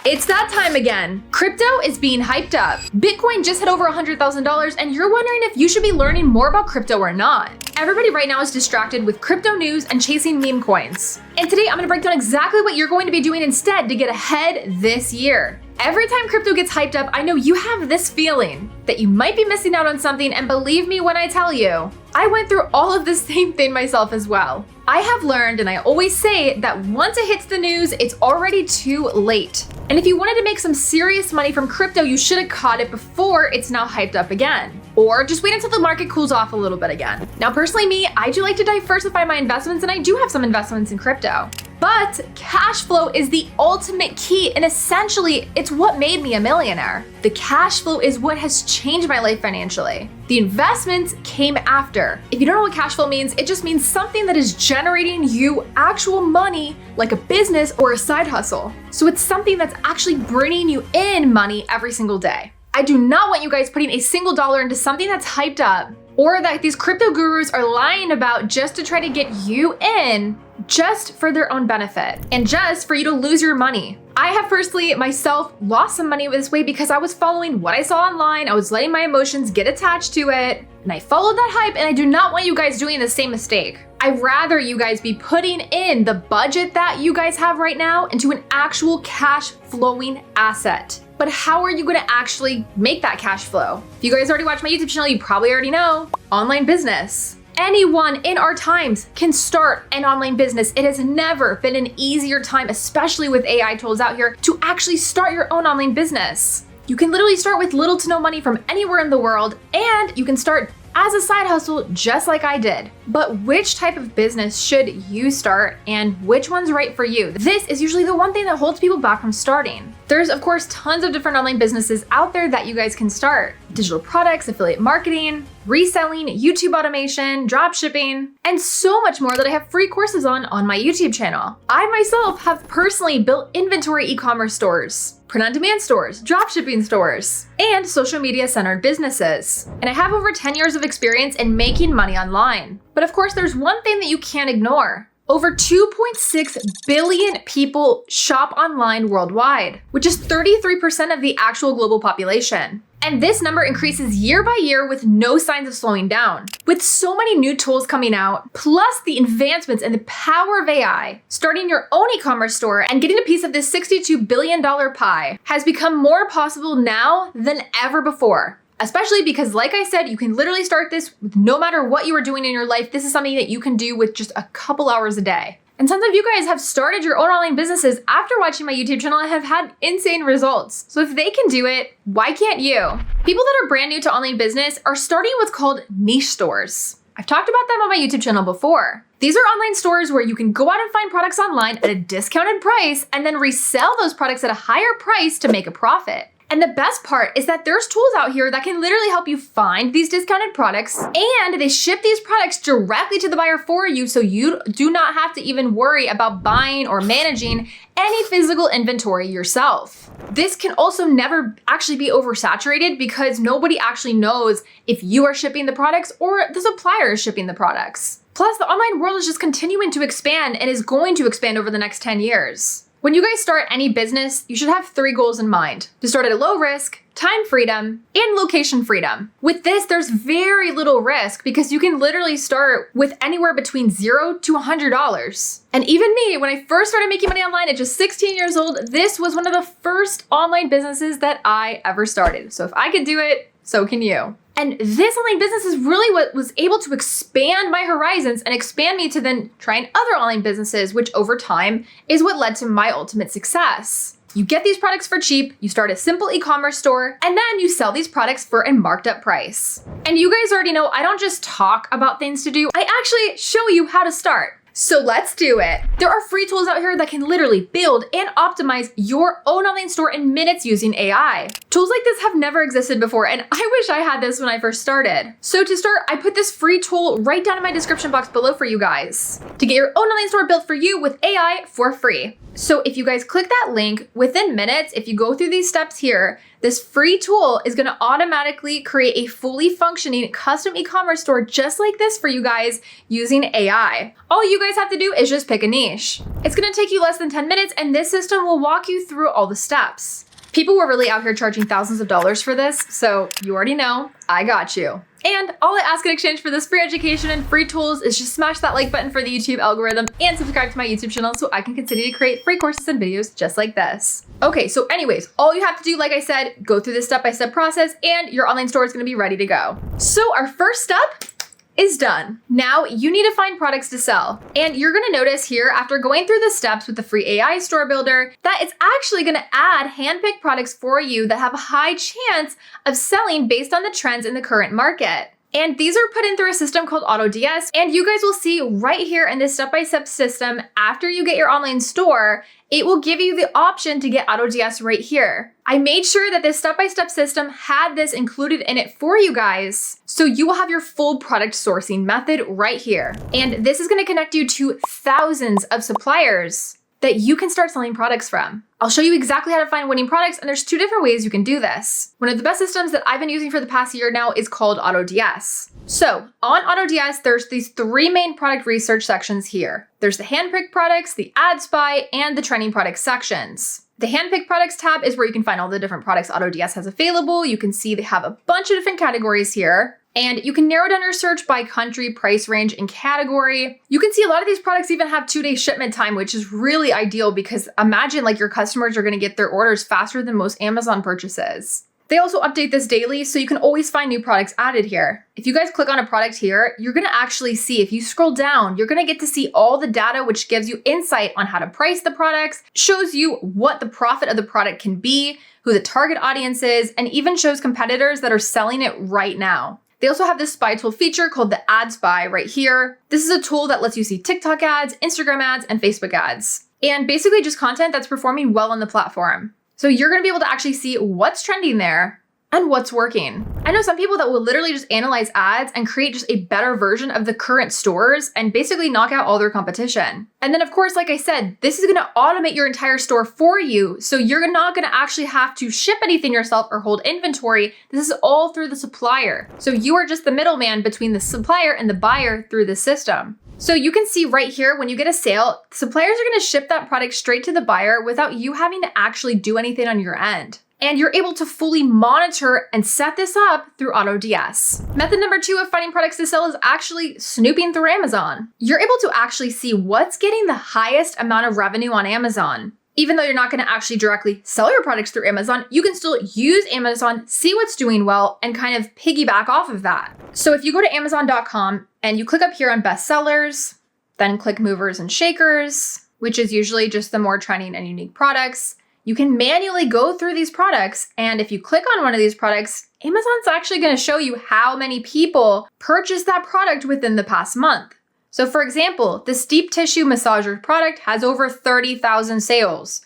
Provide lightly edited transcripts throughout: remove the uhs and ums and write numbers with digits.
It's that time again. Crypto is being hyped up. Bitcoin just hit over $100,000 and you're wondering if you should be learning more about crypto or not. Everybody right now is distracted with crypto news and chasing meme coins. And today I'm gonna break down exactly what you're going to be doing instead to get ahead this year. Every time crypto gets hyped up, I know you have this feeling that you might be missing out on something, and believe me when I tell you, I went through all of the same thing myself as well. I have learned, and I always say, that once it hits the news, it's already too late. And if you wanted to make some serious money from crypto, you should have caught it before it's now hyped up again. Or just wait until the market cools off a little bit again. Now, personally me, I do like to diversify my investments, and I do have some investments in crypto. But cash flow is the ultimate key, and essentially, it's what made me a millionaire. The cash flow is what has changed my life financially. The investments came after. If you don't know what cash flow means, it just means something that is generating you actual money, like a business or a side hustle. So it's something that's actually bringing you in money every single day. I do not want you guys putting a single dollar into something that's hyped up or that these crypto gurus are lying about just to try to get you in just for their own benefit and just for you to lose your money. I have personally myself lost some money this way because I was following what I saw online. I was letting my emotions get attached to it and I followed that hype, and I do not want you guys doing the same mistake. I'd rather you guys be putting in the budget that you guys have right now into an actual cash flowing asset. But how are you gonna actually make that cash flow? If you guys already watch my YouTube channel, you probably already know, online business. Anyone in our times can start an online business. It has never been an easier time, especially with AI tools out here, to actually start your own online business. You can literally start with little to no money from anywhere in the world, and you can start as a side hustle just like I did. But which type of business should you start and which one's right for you? This is usually the one thing that holds people back from starting. There's of course tons of different online businesses out there that you guys can start. Digital products, affiliate marketing, reselling, YouTube automation, drop shipping, and so much more that I have free courses on my YouTube channel. I myself have personally built inventory e-commerce stores, print-on-demand stores, drop shipping stores, and social media centered businesses. And I have over 10 years of experience in making money online. But of course, there's one thing that you can't ignore. Over 2.6 billion people shop online worldwide, which is 33% of the actual global population. And this number increases year by year with no signs of slowing down. With so many new tools coming out, plus the advancements and the power of AI, starting your own e-commerce store and getting a piece of this $62 billion pie has become more possible now than ever before. Especially because, like I said, you can literally start this with no matter what you are doing in your life. This is something that you can do with just a couple hours a day. And some of you guys have started your own online businesses after watching my YouTube channel and have had insane results. So if they can do it, why can't you? People that are brand new to online business are starting what's called niche stores. I've talked about them on my YouTube channel before. These are online stores where you can go out and find products online at a discounted price and then resell those products at a higher price to make a profit. And the best part is that there's tools out here that can literally help you find these discounted products, and they ship these products directly to the buyer for you, so you do not have to even worry about buying or managing any physical inventory yourself. This can also never actually be oversaturated because nobody actually knows if you are shipping the products or the supplier is shipping the products. Plus, the online world is just continuing to expand and is going to expand over the next 10 years. When you guys start any business, you should have 3 goals in mind: to start at a low risk, time freedom, and location freedom. With this, there's very little risk because you can literally start with anywhere between $0 to $100. And even me, when I first started making money online at just 16 years old, this was one of the first online businesses that I ever started. So if I could do it, so can you. And this online business is really what was able to expand my horizons and expand me to then trying other online businesses, which over time is what led to my ultimate success. You get these products for cheap, you start a simple e-commerce store, and then you sell these products for a marked up price. And you guys already know I don't just talk about things to do, I actually show you how to start. So let's do it. There are free tools out here that can literally build and optimize your own online store in minutes using AI. Tools like this have never existed before, and I wish I had this when I first started. So to start, I put this free tool right down in my description box below for you guys to get your own online store built for you with AI for free. So if you guys click that link, within minutes, if you go through these steps here, this free tool is gonna automatically create a fully functioning custom e-commerce store just like this for you guys using AI. All you guys have to do is just pick a niche. It's gonna take you less than 10 minutes, and this system will walk you through all the steps. People were really out here charging thousands of dollars for this, so you already know, I got you. And all I ask in exchange for this free education and free tools is just smash that like button for the YouTube algorithm and subscribe to my YouTube channel so I can continue to create free courses and videos just like this. Okay, so anyways, all you have to do, like I said, go through this step-by-step process and your online store is gonna be ready to go. So our first step is done. Now you need to find products to sell. And you're gonna notice here, after going through the steps with the free AI store builder, that it's actually gonna add handpicked products for you that have a high chance of selling based on the trends in the current market. And these are put in through a system called AutoDS. And you guys will see right here in this step-by-step system, after you get your online store, it will give you the option to get AutoDS right here. I made sure that this step-by-step system had this included in it for you guys, so you will have your full product sourcing method right here. And this is gonna connect you to thousands of suppliers that you can start selling products from. I'll show you exactly how to find winning products, and there's 2 different ways you can do this. One of the best systems that I've been using for the past year now is called AutoDS. So on AutoDS, there's these 3 main product research sections here. There's the handpicked products, the ad spy, and the trending products sections. The handpicked products tab is where you can find all the different products AutoDS has available. You can see they have a bunch of different categories here. And you can narrow down your search by country, price range, and category. You can see a lot of these products even have 2-day shipment time, which is really ideal because imagine like your customers are gonna get their orders faster than most Amazon purchases. They also update this daily, so you can always find new products added here. If you guys click on a product here, you're gonna actually see, if you scroll down, you're gonna get to see all the data, which gives you insight on how to price the products, shows you what the profit of the product can be, who the target audience is, and even shows competitors that are selling it right now. They also have this spy tool feature called the Ad Spy right here. This is a tool that lets you see TikTok ads, Instagram ads, and Facebook ads. And basically just content that's performing well on the platform. So you're gonna be able to actually see what's trending there and what's working. I know some people that will literally just analyze ads and create just a better version of the current stores and basically knock out all their competition. And then of course, like I said, this is gonna automate your entire store for you. So you're not gonna actually have to ship anything yourself or hold inventory. This is all through the supplier. So you are just the middleman between the supplier and the buyer through the system. So you can see right here, when you get a sale, suppliers are gonna ship that product straight to the buyer without you having to actually do anything on your end. And you're able to fully monitor and set this up through AutoDS. Method number 2 of finding products to sell is actually snooping through Amazon. You're able to actually see what's getting the highest amount of revenue on Amazon. Even though you're not gonna actually directly sell your products through Amazon, you can still use Amazon, see what's doing well, and kind of piggyback off of that. So if you go to Amazon.com and you click up here on bestsellers, then click movers and shakers, which is usually just the more trending and unique products, you can manually go through these products, and if you click on one of these products, Amazon's actually gonna show you how many people purchased that product within the past month. So for example, this deep tissue massager product has over 30,000 sales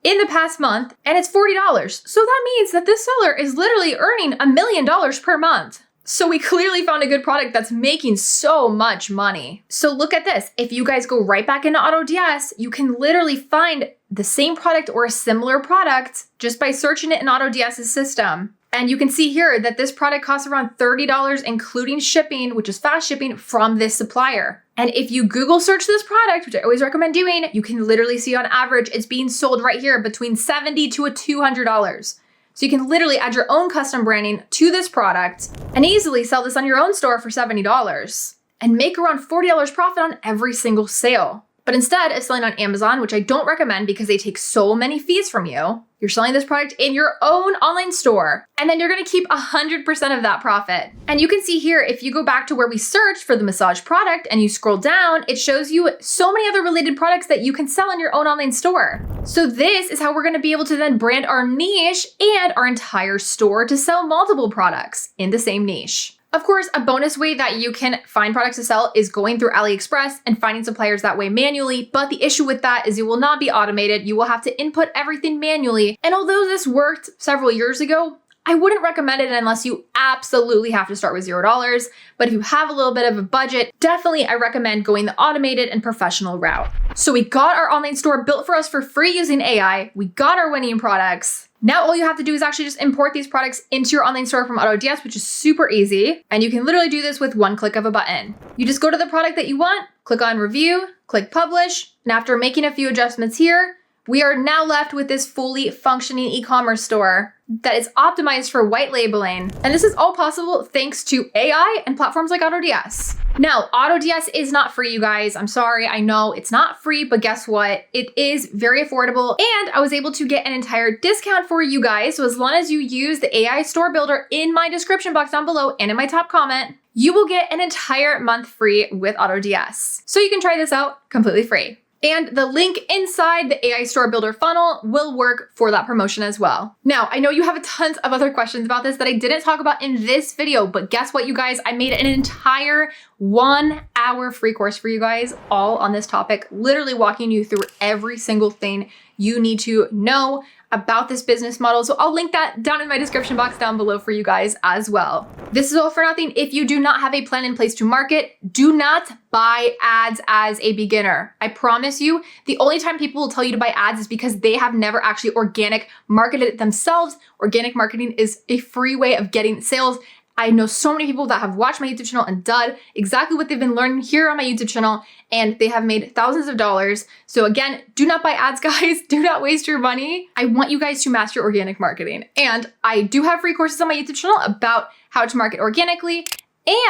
in the past month, and it's $40. So that means that this seller is literally earning $1 million per month. So we clearly found a good product that's making so much money. So look at this. If you guys go right back into AutoDS, you can literally find the same product or a similar product just by searching it in AutoDS's system. And you can see here that this product costs around $30, including shipping, which is fast shipping from this supplier. And if you Google search this product, which I always recommend doing, you can literally see on average, it's being sold right here between $70 to $200. So you can literally add your own custom branding to this product and easily sell this on your own store for $70 and make around $40 profit on every single sale. But instead of selling on Amazon, which I don't recommend because they take so many fees from you, you're selling this product in your own online store, and then you're gonna keep 100% of that profit. And you can see here, if you go back to where we searched for the massage product and you scroll down, it shows you so many other related products that you can sell in your own online store. So this is how we're gonna be able to then brand our niche and our entire store to sell multiple products in the same niche. Of course, a bonus way that you can find products to sell is going through AliExpress and finding suppliers that way manually, but the issue with that is it will not be automated. You will have to input everything manually. And although this worked several years ago, I wouldn't recommend it unless you absolutely have to start with $0. But if you have a little bit of a budget, definitely I recommend going the automated and professional route. So we got our online store built for us for free using AI. We got our winning products. Now all you have to do is actually just import these products into your online store from AutoDS, which is super easy. And you can literally do this with one click of a button. You just go to the product that you want, click on review, click publish, and after making a few adjustments here, we are now left with this fully functioning e-commerce store that is optimized for white labeling. And this is all possible thanks to AI and platforms like AutoDS. Now, AutoDS is not free, you guys. I'm sorry, I know it's not free, but guess what? It is very affordable, and I was able to get an entire discount for you guys. So as long as you use the AI store builder in my description box down below and in my top comment, you will get an entire month free with AutoDS. So you can try this out completely free. And the link inside the AI Store Builder funnel will work for that promotion as well. Now, I know you have tons of other questions about this that I didn't talk about in this video, but guess what, you guys? I made an entire 1 hour free course for you guys all on this topic, literally walking you through every single thing you need to know about this business model. So I'll link that down in my description box down below for you guys as well. This is all for nothing. If you do not have a plan in place to market, do not buy ads as a beginner. I promise you, the only time people will tell you to buy ads is because they have never actually organic marketed it themselves. Organic marketing is a free way of getting sales. I know so many people that have watched my YouTube channel and done exactly what they've been learning here on my YouTube channel, and they have made thousands of dollars. So again, do not buy ads, guys. Do not waste your money. I want you guys to master organic marketing. And I do have free courses on my YouTube channel about how to market organically.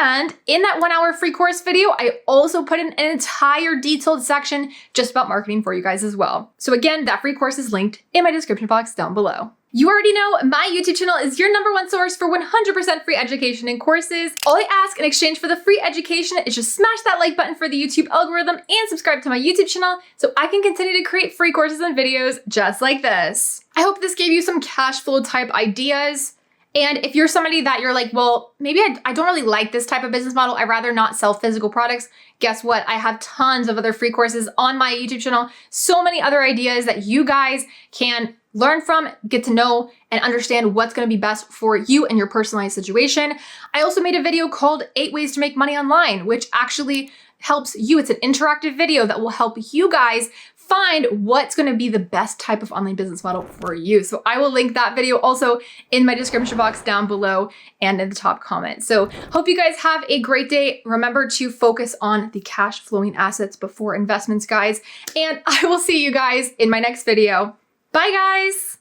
And in that 1 hour free course video, I also put in an entire detailed section just about marketing for you guys as well. So again, that free course is linked in my description box down below. You already know my YouTube channel is your #1 source for 100% free education and courses. All I ask in exchange for the free education is just smash that like button for the YouTube algorithm and subscribe to my YouTube channel so I can continue to create free courses and videos just like this. I hope this gave you some cash flow type ideas. And if you're somebody that you're like, well, maybe I don't really like this type of business model, I'd rather not sell physical products, guess what? I have tons of other free courses on my YouTube channel, so many other ideas that you guys can learn from, get to know, and understand what's gonna be best for you and your personalized situation. I also made a video called 8 Ways to Make Money Online, which actually helps you. It's an interactive video that will help you guys find what's going to be the best type of online business model for you. So I will link that video also in my description box down below and in the top comment. So hope you guys have a great day. Remember to focus on the cash flowing assets before investments, guys. And I will see you guys in my next video. Bye, guys.